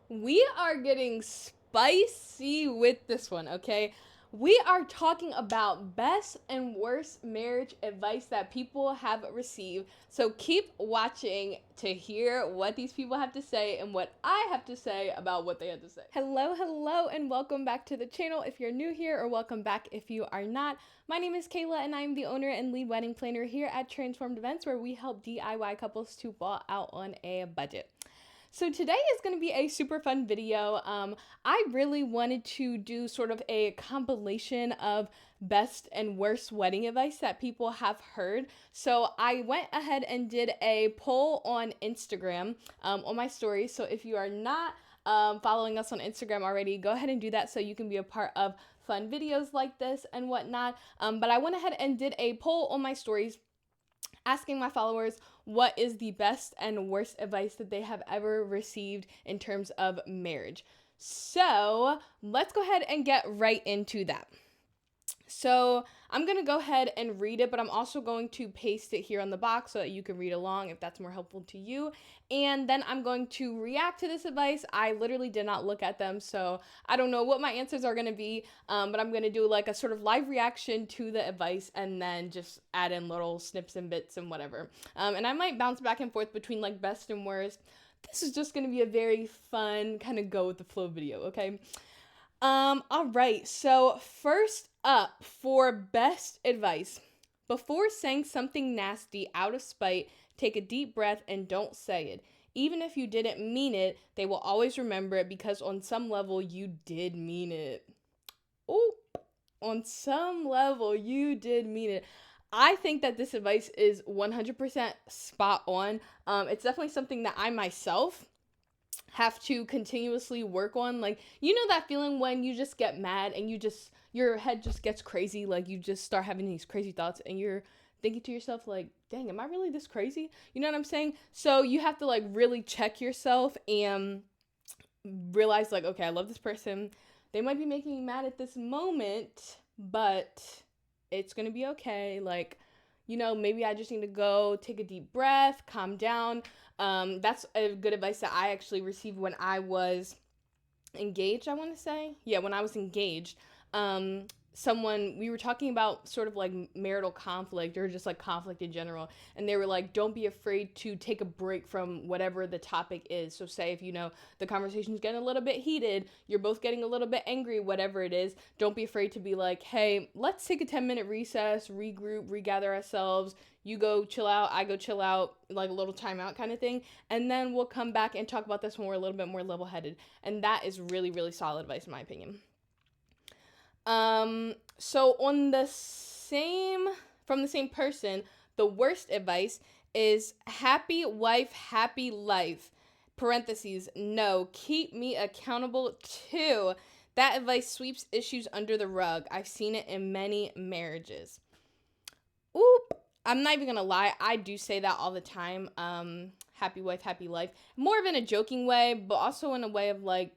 We are getting spicy with this one, okay? We are talking about best and worst marriage advice that people have received. So keep watching to hear what these people have to say and what I have to say about what they had to say. Hello, and welcome back to the channel if you're new here, or welcome back if you are not. My name is Kayla, and I'm the owner and lead wedding planner here at Transformed Events, where we help DIY couples to ball out on a budget. So today is going to be a super fun video. I really wanted to do sort of a compilation of best and worst wedding advice that people have heard. So I went ahead and did a poll on Instagram on my story. So if you are not following us on Instagram already, go ahead and do that so you can be a part of fun videos like this and whatnot. But I went ahead and did a poll on my stories asking my followers what is the best and worst advice that they have ever received in terms of marriage. So let's go ahead and get right into that. So I'm going to go ahead and read it, but I'm also going to paste it here on the box so that you can read along if that's more helpful to you. And then I'm going to react to this advice. I literally did not look at them, so I don't know what my answers are going to be, but I'm going to do like a sort of live reaction to the advice and then just add in little snips and bits and whatever. And I might bounce back and forth between like best and worst. This is just going to be a very fun kind of go with the flow video, okay? All right. So first up for best advice. Before saying something nasty out of spite, take a deep breath and don't say it. Even if you didn't mean it, they will always remember it because on some level you did mean it. Oh, on some level you did mean it. I think that this advice is 100% spot on. It's definitely something that I myself have to continuously work on. Like, you know that feeling when you just get mad and your head just gets crazy, like you just start having these crazy thoughts and you're thinking to yourself like, dang, am I really this crazy? You know what I'm saying? So you have to like really check yourself and realize like, okay, I love this person. They might be making me mad at this moment, but it's going to be okay. Like, maybe I just need to go take a deep breath, calm down. That's a good advice that I actually received when I was engaged, I want to say. Yeah, when I was engaged. Um, we were talking about sort of like marital conflict or just like conflict in general. And they were like, don't be afraid to take a break from whatever the topic is. So say if, the conversation's getting a little bit heated, you're both getting a little bit angry, whatever it is, don't be afraid to be like, hey, let's take a 10-minute recess, regroup, regather ourselves. You go chill out, I go chill out, like a little timeout kind of thing. And then we'll come back and talk about this when we're a little bit more level headed. And that is really, really solid advice in my opinion. So from the same person, the worst advice is happy wife, happy life. Parentheses, no, keep me accountable too. That advice sweeps issues under the rug. I've seen it in many marriages. Oop. I'm not even gonna lie, I do say that all the time. Happy wife, happy life. More of in a joking way, but also in a way of like,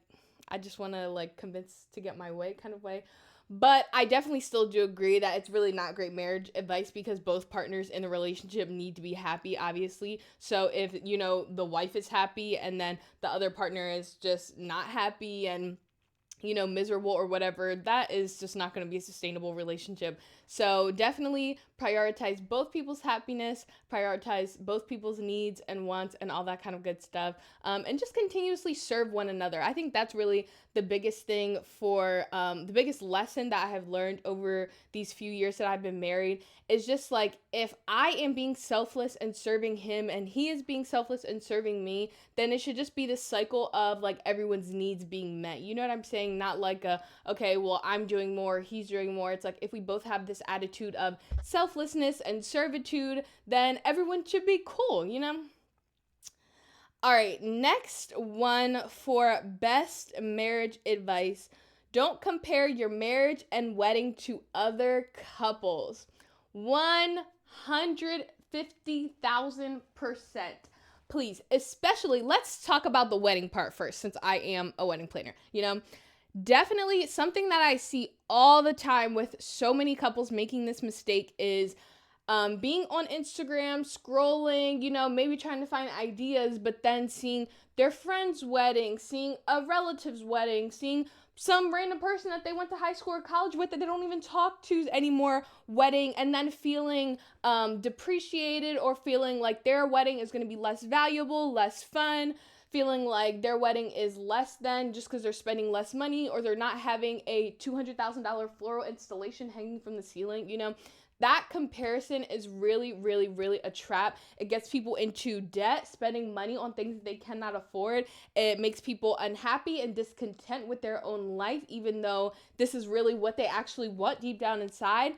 I just wanna like convince to get my way kind of way. But I definitely still do agree that it's really not great marriage advice because both partners in the relationship need to be happy, obviously. So if, the wife is happy and then the other partner is just not happy and miserable or whatever, that is just not going to be a sustainable relationship. So definitely prioritize both people's happiness, prioritize both people's needs and wants and all that kind of good stuff, and just continuously serve one another. I think that's really the biggest thing for the biggest lesson that I have learned over these few years that I've been married is just like, if I am being selfless and serving him and he is being selfless and serving me, then it should just be this cycle of like everyone's needs being met. You know what I'm saying? Not like okay, well, I'm doing more, he's doing more. It's like if we both have this attitude of selflessness and servitude, then everyone should be cool, All right, next one for best marriage advice. Don't compare your marriage and wedding to other couples. 150,000%. Please, especially, let's talk about the wedding part first, since I am a wedding planner. Definitely something that I see all the time with so many couples making this mistake is being on Instagram, scrolling, maybe trying to find ideas, but then seeing their friend's wedding, seeing a relative's wedding, seeing some random person that they went to high school or college with that they don't even talk to anymore wedding, and then feeling depreciated, or feeling like their wedding is going to be less valuable, less fun, feeling like their wedding is less than just because they're spending less money, or they're not having a $200,000 floral installation hanging from the ceiling. That comparison is really, really, really a trap. It gets people into debt, spending money on things that they cannot afford. It makes people unhappy and discontent with their own life, even though this is really what they actually want deep down inside.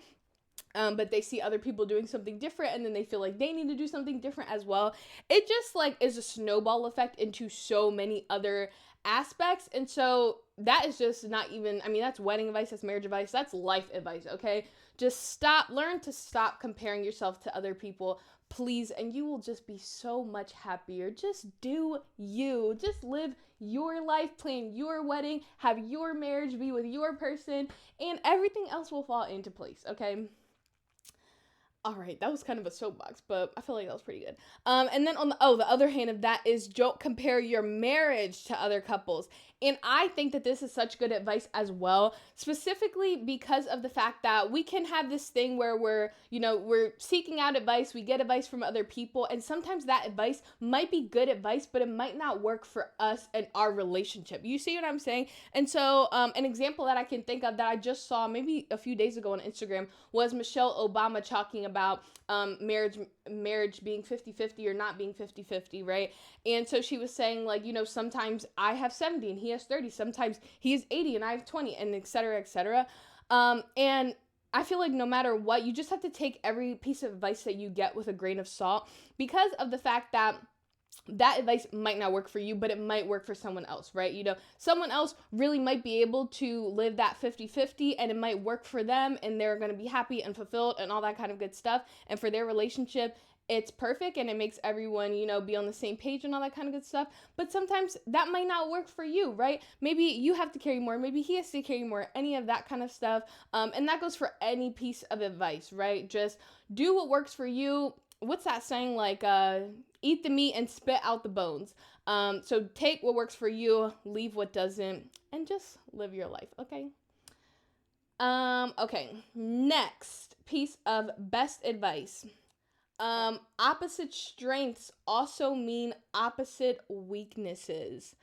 But they see other people doing something different, and then they feel like they need to do something different as well. It just is a snowball effect into so many other aspects. And so that is just not even, that's wedding advice, that's marriage advice, that's life advice, okay? Just learn to stop comparing yourself to other people, please, and you will just be so much happier. Just do you. Just live your life, plan your wedding, have your marriage, be with your person, and everything else will fall into place, okay? All right, that was kind of a soapbox, but I feel like that was pretty good. And then on the other hand of that is, don't compare your marriage to other couples. And I think that this is such good advice as well, specifically because of the fact that we can have this thing where we're seeking out advice, we get advice from other people, and sometimes that advice might be good advice, but it might not work for us and our relationship. You see what I'm saying? And so an example that I can think of that I just saw maybe a few days ago on Instagram was Michelle Obama talking about marriage being 50-50 or not being 50-50, right? And so she was saying, sometimes I have 70 and he has 30, sometimes he is 80 and I have 20, and et cetera, et cetera. And I feel like no matter what, you just have to take every piece of advice that you get with a grain of salt, because of the fact that advice might not work for you, but it might work for someone else, right? Someone else really might be able to live that 50-50, and it might work for them, and they're going to be happy and fulfilled and all that kind of good stuff. And for their relationship, it's perfect, and it makes everyone, be on the same page and all that kind of good stuff. But sometimes that might not work for you, right? Maybe you have to carry more, maybe he has to carry more, any of that kind of stuff. And that goes for any piece of advice, right? Just do what works for you. What's that saying? Eat the meat and spit out the bones. So take what works for you, leave what doesn't, and just live your life, okay? Okay, next piece of best advice. Opposite strengths also mean opposite weaknesses.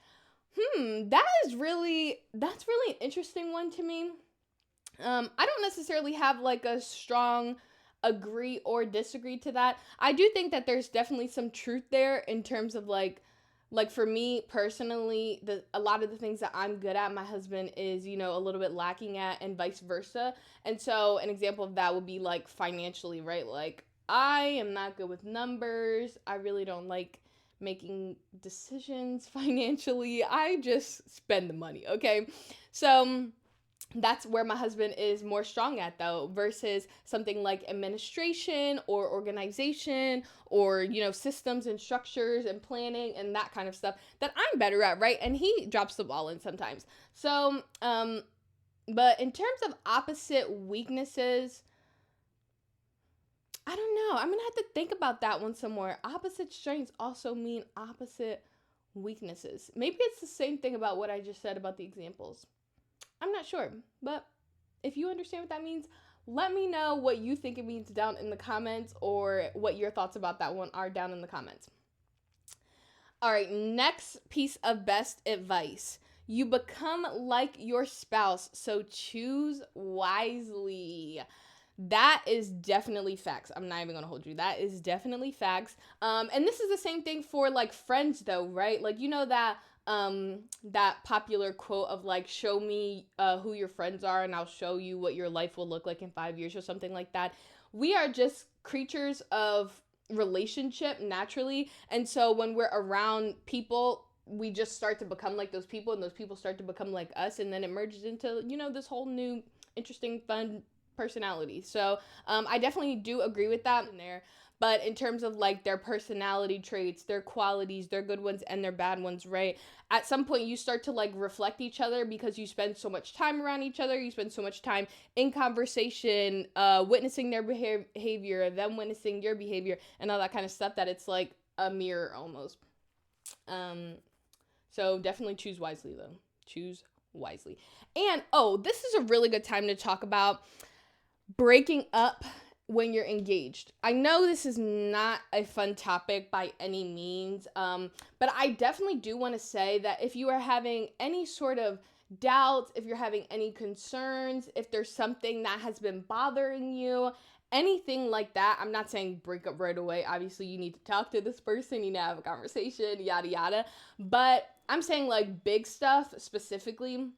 That's really an interesting one to me. I don't necessarily have a strong agree or disagree to that. I do think that there's definitely some truth there in terms of like for me personally, a lot of the things that I'm good at, my husband is, a little bit lacking at, and vice versa. And so an example of that would be financially, right? I am not good with numbers. I really don't like making decisions financially. I just spend the money, okay? So that's where my husband is more strong at, though, versus something like administration or organization or, systems and structures and planning and that kind of stuff that I'm better at, right? And he drops the ball in sometimes. So, but in terms of opposite weaknesses, I don't know. I'm going to have to think about that one some more. Opposite strengths also mean opposite weaknesses. Maybe it's the same thing about what I just said about the examples. I'm not sure, but if you understand what that means, let me know what you think it means down in the comments, or what your thoughts about that one are down in the comments. All right, next piece of best advice. You become like your spouse, so choose wisely. That is definitely facts. I'm not even gonna hold you. That is definitely facts. And this is the same thing for friends, though, right? That popular quote of show me who your friends are, and I'll show you what your life will look like in 5 years, or something like that. We are just creatures of relationship naturally, and so when we're around people, we just start to become like those people, and those people start to become like us, and then it merges into this whole new interesting fun personality. So I definitely do agree with that in there. but in terms of like their personality traits, their qualities, their good ones and their bad ones, right? At some point you start to like reflect each other because you spend so much time around each other, you spend so much time in conversation, witnessing their behavior, them witnessing your behavior and all that kind of stuff, that it's like a mirror almost. So definitely choose wisely though. Choose wisely. And this is a really good time to talk about breaking up when you're engaged. I know this is not a fun topic by any means, but I definitely do want to say that if you are having any sort of doubts, if you're having any concerns, if there's something that has been bothering you, anything like that, I'm not saying break up right away. Obviously, you need to talk to this person, you need to have a conversation, yada yada. But I'm saying like big stuff specifically,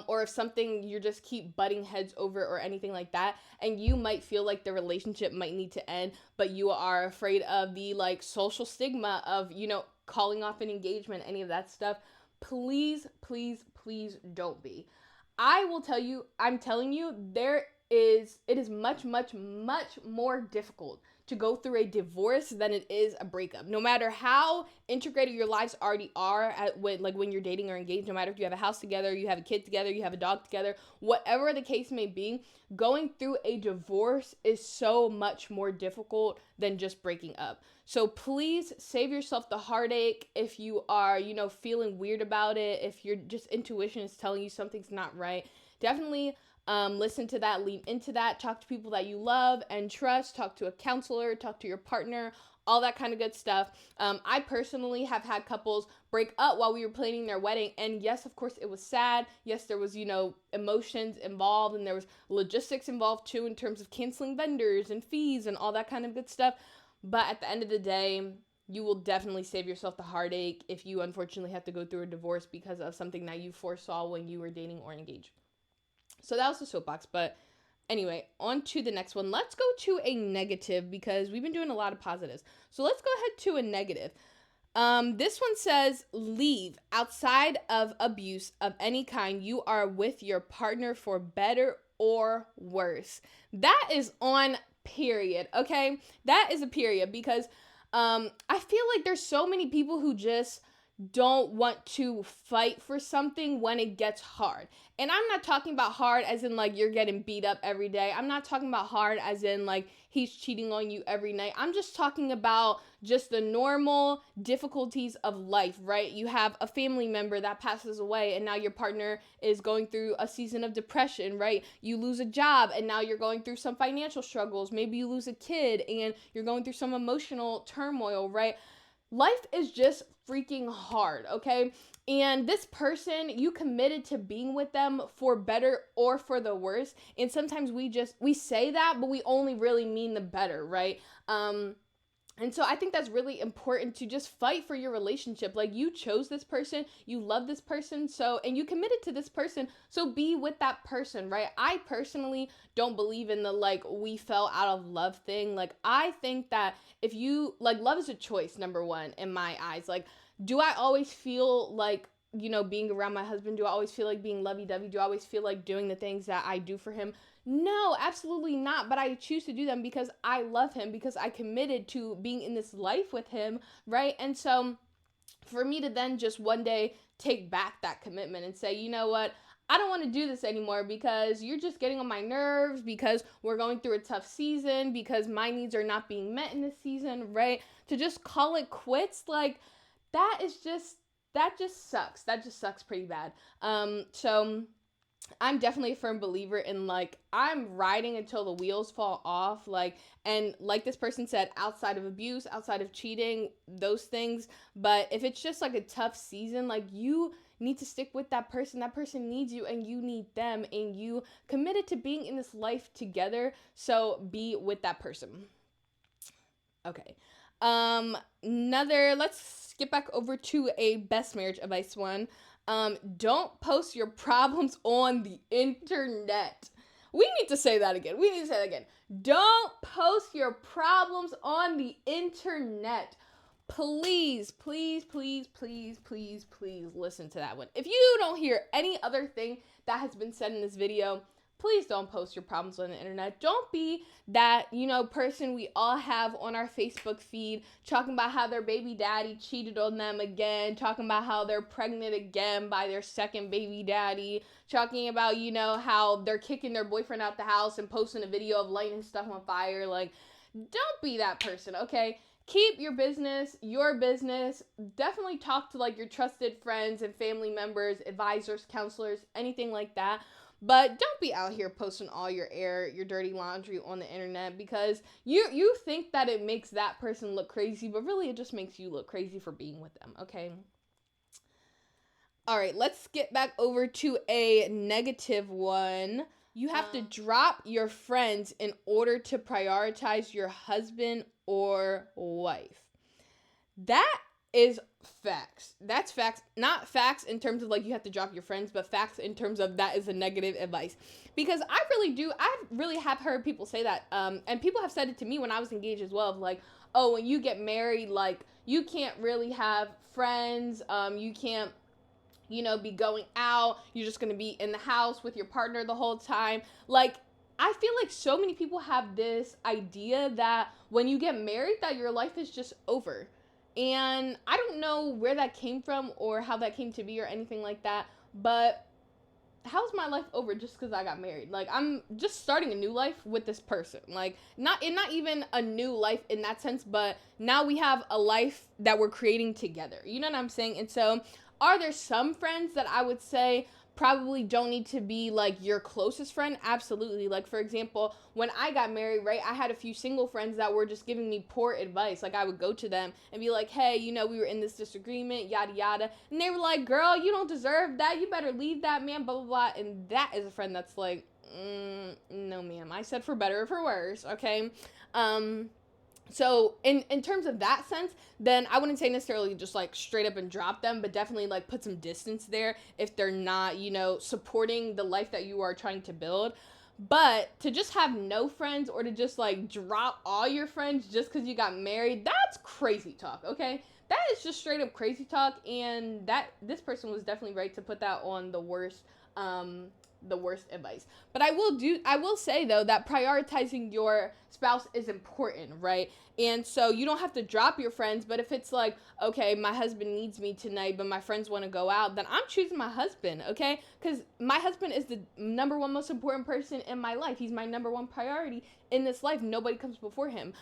or if something you're just keep butting heads over or anything like that, and you might feel like the relationship might need to end, but you are afraid of the like social stigma of, calling off an engagement, any of that stuff, please, please, please don't be. I'm telling you, it is much, much, much more difficult to go through a divorce than it is a breakup. No matter how integrated your lives already are when you're dating or engaged, no matter if you have a house together, you have a kid together, you have a dog together, whatever the case may be, going through a divorce is so much more difficult than just breaking up. So please save yourself the heartache if you are, feeling weird about it, if your just intuition is telling you something's not right. Definitely listen to that, lean into that, talk to people that you love and trust, talk to a counselor, talk to your partner, all that kind of good stuff. I personally have had couples break up while we were planning their wedding. And yes, of course, it was sad. Yes, there was, emotions involved and there was logistics involved too in terms of canceling vendors and fees and all that kind of good stuff. But at the end of the day, you will definitely save yourself the heartache if you unfortunately have to go through a divorce because of something that you foresaw when you were dating or engaged. So that was the soapbox, but anyway, on to the next one. Let's go to a negative because we've been doing a lot of positives. So let's go ahead to a negative. This one says, leave. Outside of abuse of any kind, you are with your partner for better or worse. That is on period, okay? That is a period because I feel like there's so many people who just don't want to fight for something when it gets hard. And I'm not talking about hard as in like you're getting beat up every day. I'm not talking about hard as in like he's cheating on you every night. I'm just talking about just the normal difficulties of life, right? You have a family member that passes away and now your partner is going through a season of depression, right? You lose a job and now you're going through some financial struggles. Maybe you lose a kid and you're going through some emotional turmoil, right? Life is just freaking hard, okay? And this person, you committed to being with them for better or for the worse. And sometimes we say that, but we only really mean the better, right? And so I think that's really important to just fight for your relationship. Like you chose this person, you love this person, and you committed to this person, so be with that person, right? I personally don't believe in the like we fell out of love thing. Like I think that if you like love is a choice, number one, in my eyes. Like, do I always feel like being around my husband? Do I always feel like being lovey-dovey? Do I always feel like doing the things that I do for him? No, absolutely not. But I choose to do them because I love him, because I committed to being in this life with him, right? And so for me to then just one day take back that commitment and say, you know what? I don't want to do this anymore because you're just getting on my nerves, because we're going through a tough season, because my needs are not being met in this season, right? To just call it quits, like that just sucks. That just sucks pretty bad. So I'm definitely a firm believer in like I'm riding until the wheels fall off, and like this person said, outside of abuse, outside of cheating, those things. But if it's just like a tough season, like you need to stick with that person. That person needs you and you need them, and you committed to being in this life together, so be with that person. Okay. Let's skip back over to a best marriage advice one. Don't post your problems on the internet. We need to say that again. Don't post your problems on the internet. Please, please, please, please, please, please listen to that one. If you don't hear any other thing that has been said in this video, please don't post your problems on the internet. Don't be that, person we all have on our Facebook feed talking about how their baby daddy cheated on them again, talking about how they're pregnant again by their second baby daddy, talking about, how they're kicking their boyfriend out the house and posting a video of lighting stuff on fire. Like, don't be that person, okay? Keep your business. Definitely talk to like your trusted friends and family members, advisors, counselors, anything like that. But don't be out here posting all your dirty laundry on the internet, because you think that it makes that person look crazy, but really it just makes you look crazy for being with them, okay? All right, let's get back over to a negative one. You have to drop your friends in order to prioritize your husband or wife. That is facts. That's facts. Not facts in terms of like you have to drop your friends, but facts in terms of that is a negative advice. Because I really have heard people say that. And people have said it to me when I was engaged as well, of like, oh, when you get married, like, you can't really have friends. You can't, be going out. You're just going to be in the house with your partner the whole time. Like, I feel like so many people have this idea that when you get married, that your life is just over. And I don't know where that came from or how that came to be or anything like that. But how's my life over just because I got married? Like, I'm just starting a new life with this person. Like, not even a new life in that sense, but now we have a life that we're creating together. You know what I'm saying? And so, are there some friends that I would say probably don't need to be like your closest friend? Absolutely. Like, for example, when I got married, right, I had a few single friends that were just giving me poor advice. Like, I would go to them and be like, hey, we were in this disagreement, yada yada, and they were like, girl, you don't deserve that, you better leave that man, blah blah blah. And that is a friend that's like, no ma'am, I said for better or for worse, okay? So in terms of that sense, then I wouldn't say necessarily just like straight up and drop them, but definitely like put some distance there if they're not, supporting the life that you are trying to build. But to just have no friends, or to just like drop all your friends just because you got married, that's crazy talk, okay? That is just straight up crazy talk, and that this person was definitely right to put that on the worst advice. But I will say though that prioritizing your spouse is important, right? And so you don't have to drop your friends, but if it's like, okay, my husband needs me tonight, but my friends want to go out, then I'm choosing my husband, okay? Because my husband is the number one most important person in my life. He's my number one priority in this life. Nobody comes before him.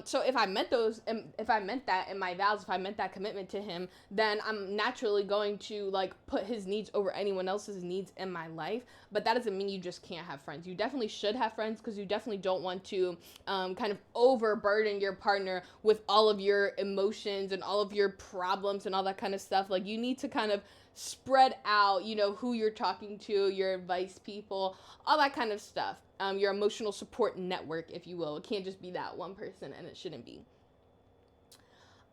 So if I meant that in my vows, if I meant that commitment to him, then I'm naturally going to like put his needs over anyone else's needs in my life. But that doesn't mean you just can't have friends. You definitely should have friends, because you definitely don't want to kind of overburden your partner with all of your emotions and all of your problems and all that kind of stuff. Like, you need to kind of spread out, who you're talking to, your advice people, all that kind of stuff. Your emotional support network, if you will. It can't just be that one person, and it shouldn't be.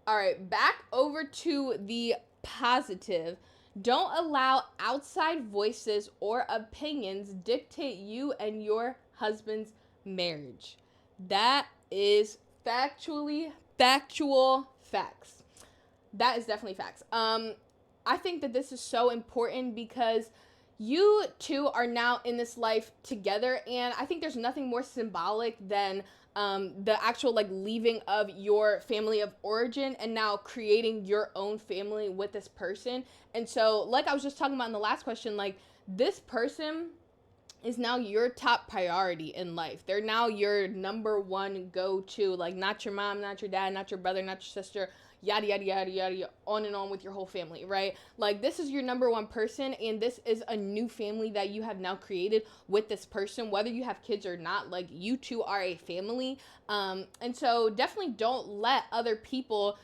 All right, back over to the positive. Don't allow outside voices or opinions dictate you and your husband's marriage. That is factual facts. That is definitely facts. I think that this is so important because you two are now in this life together, and I think there's nothing more symbolic than the actual like leaving of your family of origin and now creating your own family with this person. And so, like I was just talking about in the last question, like, this person is now your top priority in life. They're now your number one go-to, like, not your mom, not your dad, not your brother, not your sister, yada, yada, yada, yada, on and on with your whole family, right? Like, this is your number one person, and this is a new family that you have now created with this person, whether you have kids or not. Like, you two are a family. And so definitely don't let other people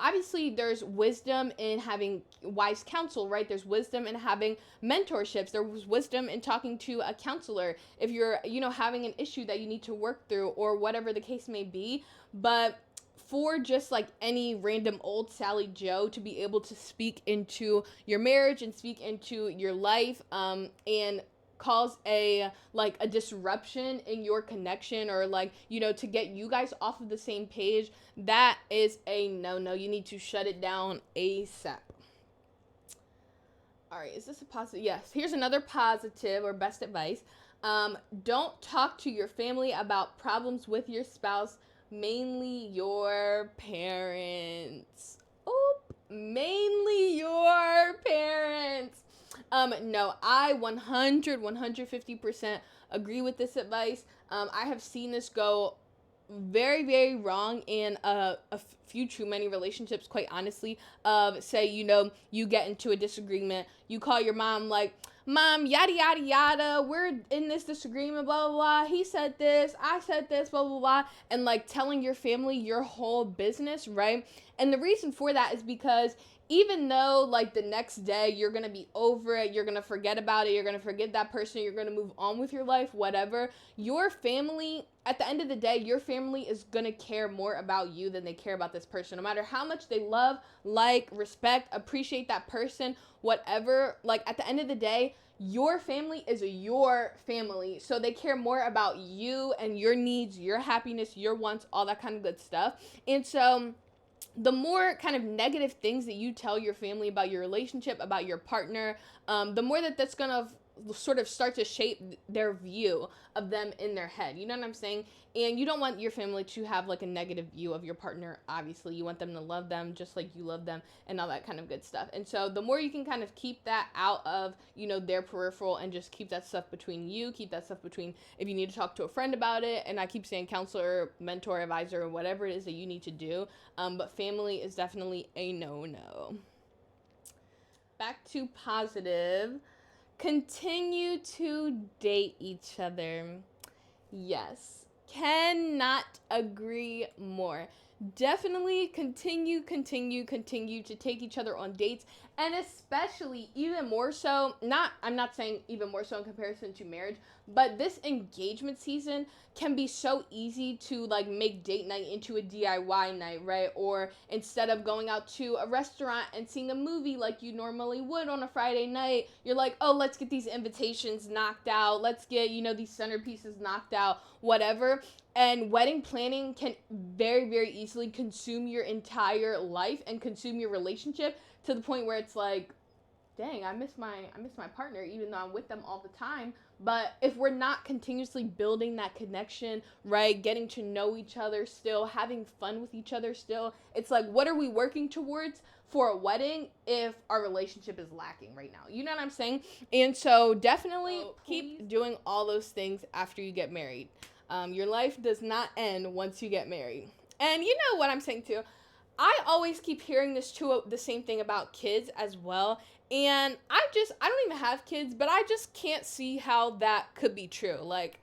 obviously there's wisdom in having wise counsel, right? There's wisdom in having mentorships. There's wisdom in talking to a counselor if you're, having an issue that you need to work through or whatever the case may be. But for just like any random old Sally Joe to be able to speak into your marriage and speak into your life, and cause a disruption in your connection, or to get you guys off of the same page, that is a no. You need to shut it down ASAP. All right, is this a positive? Yes. Here's another positive or best advice. Don't talk to your family about problems with your spouse, mainly your parents. Oop, mainly your parents. No, I 150% agree with this advice. I have seen this go very, very wrong in a few too many relationships, quite honestly. Of, say, you get into a disagreement, you call your mom, like, Mom, yada yada yada, we're in this disagreement, blah blah blah, he said this, I said this, blah blah blah, and like telling your family your whole business, right? And the reason for that is because even though like the next day you're gonna be over it, you're gonna forget about it, you're gonna forget that person, you're gonna move on with your life, whatever, your family, at the end of the day, your family is gonna care more about you than they care about this person. No matter how much they love, like, respect, appreciate that person, whatever, like, at the end of the day, your family is your family. So they care more about you and your needs, your happiness, your wants, all that kind of good stuff. And so the more kind of negative things that you tell your family about your relationship, about your partner, the more that's gonna sort of start to shape their view of them in their head. You know what I'm saying? And you don't want your family to have like a negative view of your partner. Obviously, you want them to love them just like you love them and all that kind of good stuff. And so the more you can kind of keep that out of, their peripheral and just keep that stuff between you, keep that stuff between, if you need to talk to a friend about it, and I keep saying counselor, mentor, advisor, whatever it is that you need to do. But family is definitely a no-no. Back to positive. Continue to date each other. Yes. Cannot agree more. Definitely continue to take each other on dates, and especially even more so, I'm not saying even more so in comparison to marriage, but this engagement season can be so easy to like make date night into a DIY night, right? Or instead of going out to a restaurant and seeing a movie like you normally would on a Friday night, you're like, oh, let's get these invitations knocked out, let's get, these centerpieces knocked out, whatever. And wedding planning can very, very easily consume your entire life and consume your relationship to the point where it's like, dang, I miss my partner, even though I'm with them all the time. But if we're not continuously building that connection, right, getting to know each other still, having fun with each other still, it's like, what are we working towards for a wedding if our relationship is lacking right now? You know what I'm saying? And so definitely keep doing all those things after you get married. Your life does not end once you get married. And you know what I'm saying too? I always keep hearing this too, the same thing about kids as well. And I don't even have kids, but I just can't see how that could be true. Like,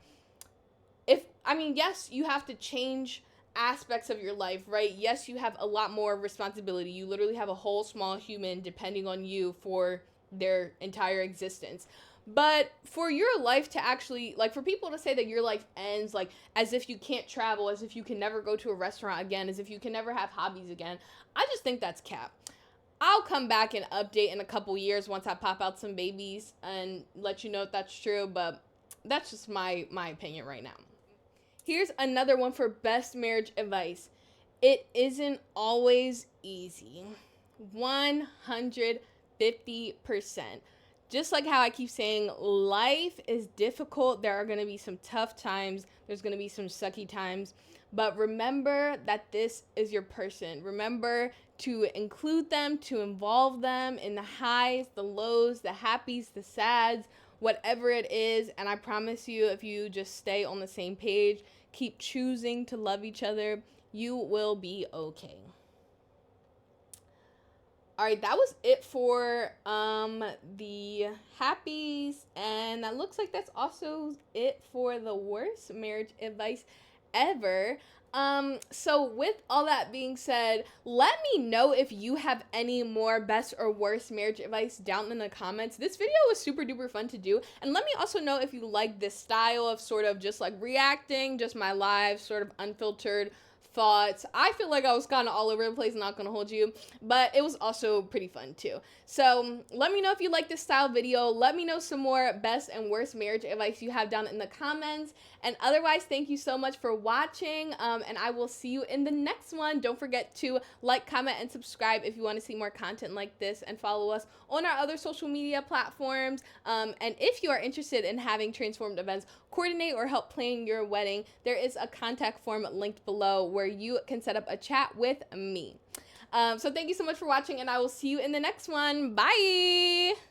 yes, you have to change aspects of your life, right? Yes, you have a lot more responsibility. You literally have a whole small human depending on you for their entire existence. But for your life to actually, like, for people to say that your life ends, like, as if you can't travel, as if you can never go to a restaurant again, as if you can never have hobbies again, I just think that's cap. I'll come back and update in a couple years once I pop out some babies and let you know if that's true, but that's just my opinion right now. Here's another one for best marriage advice. It isn't always easy. 150%. Just like how I keep saying, life is difficult. There are going to be some tough times. There's going to be some sucky times. But remember that this is your person. Remember to include them, to involve them in the highs, the lows, the happies, the sads, whatever it is. And I promise you, if you just stay on the same page, keep choosing to love each other, you will be okay. All right, that was it for the happies, and that looks like that's also it for the worst marriage advice ever. So with all that being said, let me know if you have any more best or worst marriage advice down in the comments. This video was super duper fun to do, and let me also know if you like this style of sort of just like reacting, just my live, sort of unfiltered, thoughts. I feel like I was kind of all over the place, not gonna hold you, but it was also pretty fun too. So let me know if you like this style video. Let me know some more best and worst marriage advice you have down in the comments. And otherwise, thank you so much for watching, and I will see you in the next one. Don't forget to like, comment, and subscribe if you want to see more content like this, and follow us on our other social media platforms. And if you are interested in having Transformed Events coordinate or help plan your wedding, there is a contact form linked below where you can set up a chat with me. So thank you so much for watching, and I will see you in the next one. Bye!